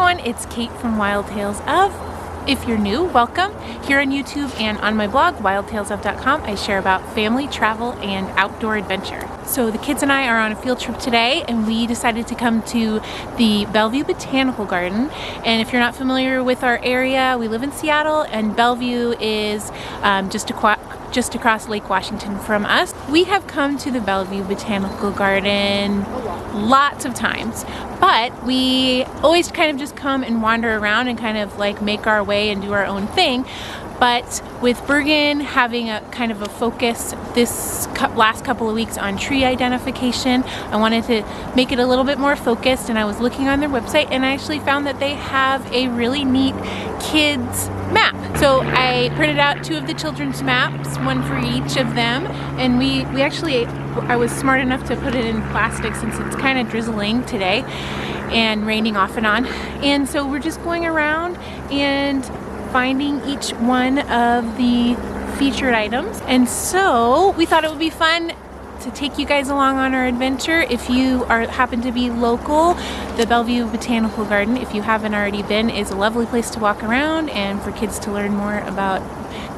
everyone, it's Kate from Wild Tales of. If you're new, welcome. Here on YouTube and on my blog, wildtalesof.com, I share about family, travel, and outdoor adventure. So the kids and I are on a field trip today, and we decided to come to the Bellevue Botanical Garden. And if you're not familiar with our area, we live in Seattle, and Bellevue is just across Lake Washington from us. We have come to the Bellevue Botanical Garden lots of times, but we always kind of just come and wander around and kind of like make our way and do our own thing. But with Bergen having a kind of a focus this last couple of weeks on tree identification, I wanted to make it a little bit more focused, and I was looking on their website and I actually found that they have a really neat kids map. So I printed out two of the children's maps, one for each of them, and we actually, I was smart enough to put it in plastic since it's kind of drizzling today and raining off and on. And so we're just going around and finding each one of the featured items. And so we thought it would be fun to take you guys along on our adventure. If you happen to be local, the Bellevue Botanical Garden, if you haven't already been, is a lovely place to walk around and for kids to learn more about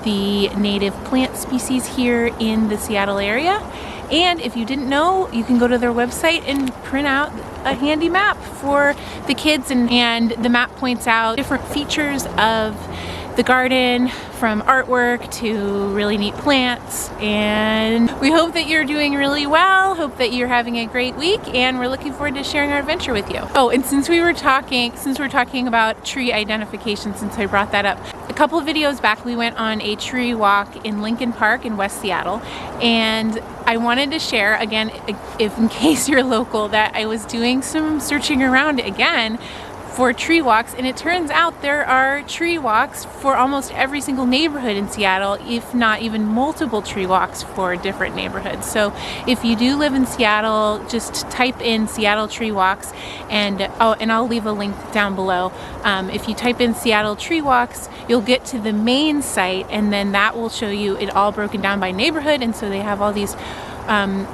the native plant species here in the Seattle area. And if you didn't know, you can go to their website and print out a handy map for the kids, and the map points out different features of the garden, from artwork to really neat plants. And we hope that you're doing really well, hope that you're having a great week, and we're looking forward to sharing our adventure with you. Oh, and since we're talking about tree identification, since I brought that up, a couple of videos back we went on a tree walk in Lincoln Park in West Seattle, and I wanted to share again, if in case you're local, that I was doing some searching around again for tree walks, and it turns out there are tree walks for almost every single neighborhood in Seattle, if not even multiple tree walks for different neighborhoods. So if you do live in Seattle, just type in Seattle tree walks, and I'll leave a link down below. If you type in Seattle tree walks, you'll get to the main site, and then that will show you it all broken down by neighborhood. And so they have all these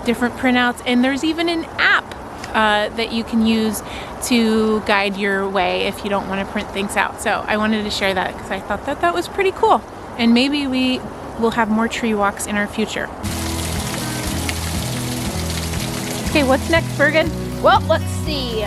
different printouts, and there's even an app that you can use to guide your way if you don't want to print things out. So I wanted to share that because I thought that was pretty cool, and maybe we will have more tree walks in our future. Okay, what's next, Bergen? Well, let's see.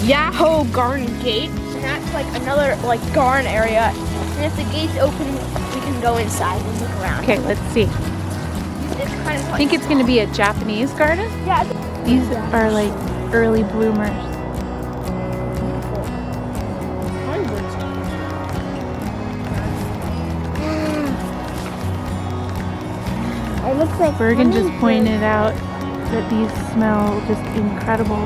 Yahoo Garden Gate, and that's like another garden area. And if the gate's open, we can go inside and look around. Okay, let's see. It's kind of I think it's going to be a Japanese garden. Yeah. These are like early bloomers. It looks like Bergen just pointed out that these smell just incredible.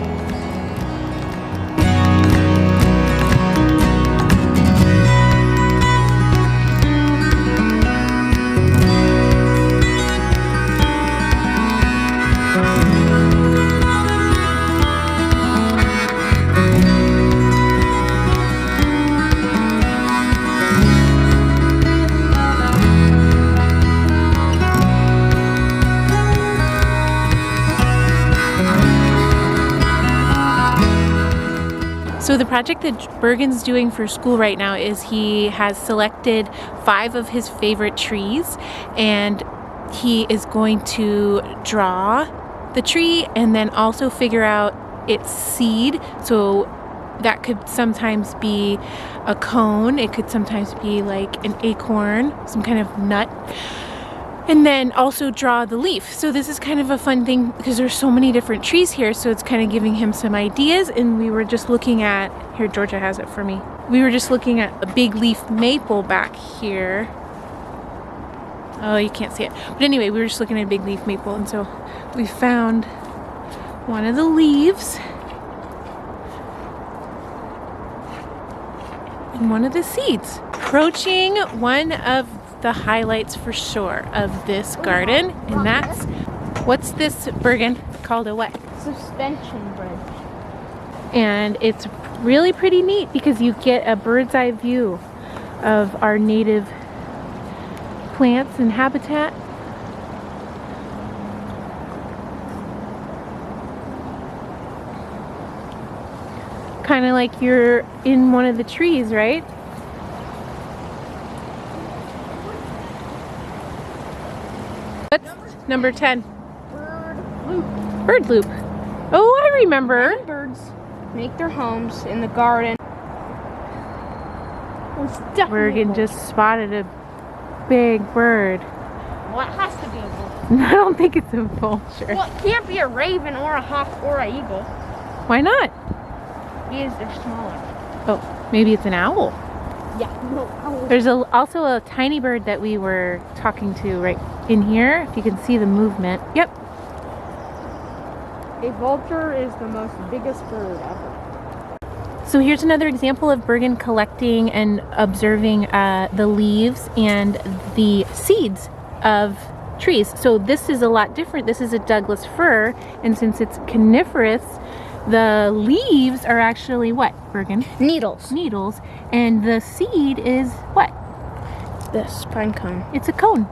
So the project that Bergen's doing for school right now is he has selected 5 of his favorite trees, and he is going to draw the tree and then also figure out its seed. So that could sometimes be a cone, it could sometimes be like an acorn, some kind of nut, and then also draw the leaf. So this is kind of a fun thing because there's so many different trees here, so it's kind of giving him some ideas. And we were just looking at, here Georgia has it for me, we were just looking at a big leaf maple back here. Oh, you can't see it, but anyway, we were just looking at a big leaf maple, and so we found one of the leaves and one of the seeds. Approaching one of the highlights for sure of this garden, and that's, what's this, Bergen, called a what? Suspension bridge. And it's really pretty neat because you get a bird's eye view of our native plants and habitat. Kind of like you're in one of the trees, right? What's number 10? Bird loop. Bird loop. Oh, I remember. Birds make their homes in the garden. Bergen just spotted a big bird. Well, it has to be a vulture. I don't think it's a vulture. Well, it can't be a raven or a hawk or an eagle. Why not? Because they're smaller. Oh, maybe it's an owl. Yeah, no. There's also a tiny bird that we were talking to right in here. If you can see the movement. Yep. A vulture is the most biggest bird ever. So here's another example of Bergen collecting and observing the leaves and the seeds of trees. So this is a lot different. This is a Douglas fir, and since it's coniferous, the leaves are actually what, Bergen? Needles. Needles. And the seed is what? This pine cone. It's a cone.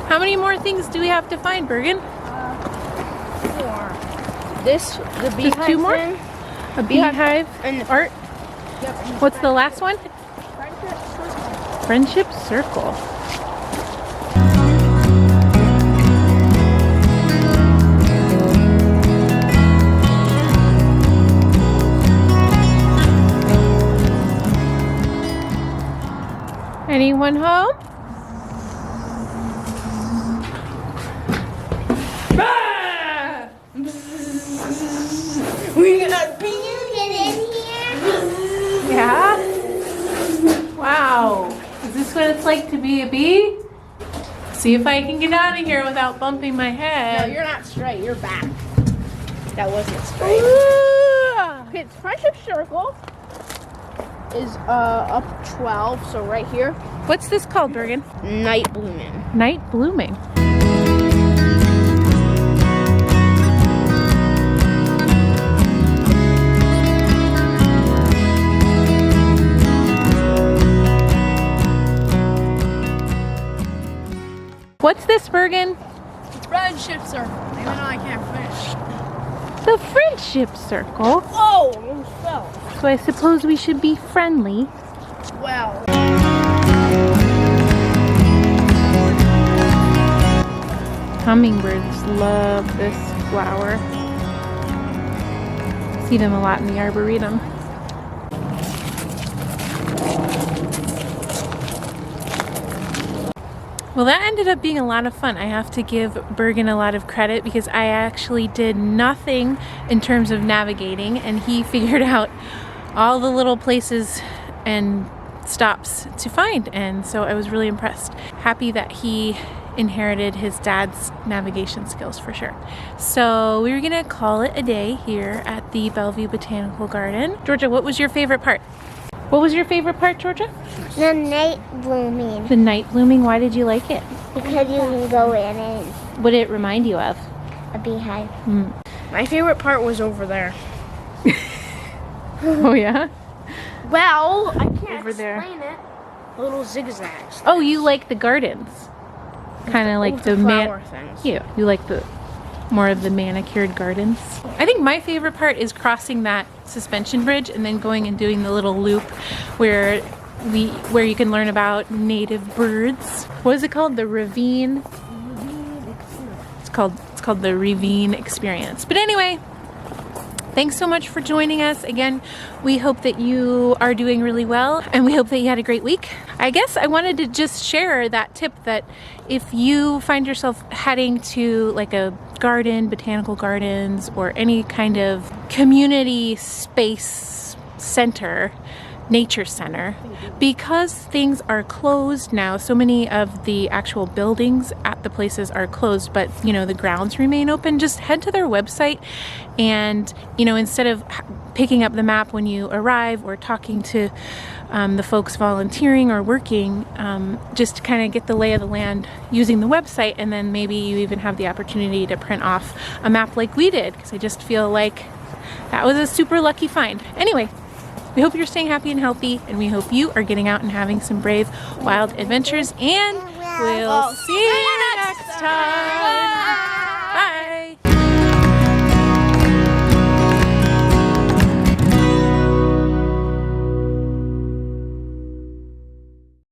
How many more things do we have to find, Bergen? 4. This, the beehive. Just 2 more? Thing, A beehive and the art. Yep. What's the last one? Friendship circle. Friendship circle. Anyone home? We got bees. Get in here. Yeah? Wow. Is this what it's like to be a bee? See if I can get out of here without bumping my No, head. you're not straight. You're back. That wasn't straight. Ooh. Okay, it's friendship circle is up 12, so right here. What's this called, Bergen? Night blooming. Night blooming. What's this, Bergen? Friendship circle. Even though I can't finish. The friendship circle. Oh, you fell. So I suppose we should be friendly. Well. Hummingbirds love this flower. See them a lot in the Arboretum. Well, that ended up being a lot of fun. I have to give Bergen a lot of credit because I actually did nothing in terms of navigating, and he figured out all the little places and stops to find, and so I was really impressed. Happy that he inherited his dad's navigation skills for sure. So we were gonna call it a day here at the Bellevue Botanical Garden. Georgia, what was your favorite part? What was your favorite part, Georgia? The night blooming. The night blooming. Why did you like it? Because you can go in and What did it remind you of? a beehive. My favorite part was over there. Oh yeah? Well, I can't Over there. explain it. Little zigzags. Oh, you like the gardens. Kind of like the flower things. You like the more of the manicured gardens. I think my favorite part is crossing that suspension bridge and then going and doing the little loop where you can learn about native birds. What is it called? The ravine. It's called the ravine experience. But anyway, thanks so much for joining us. Again, we hope that you are doing really well and we hope that you had a great week. I guess I wanted to just share that tip that if you find yourself heading to like a garden, botanical gardens, or any kind of community space center, nature center, because things are closed now, so many of the actual buildings at the places are closed, but you know, the grounds remain open, just head to their website and, you know, instead of picking up the map when you arrive or talking to the folks volunteering or working, just kind of get the lay of the land using the website, and then maybe you even have the opportunity to print off a map like we did, because I just feel like that was a super lucky find. Anyway, We hope you're staying happy and healthy, and we hope you are getting out and having some brave, wild adventures, and we'll see you next time.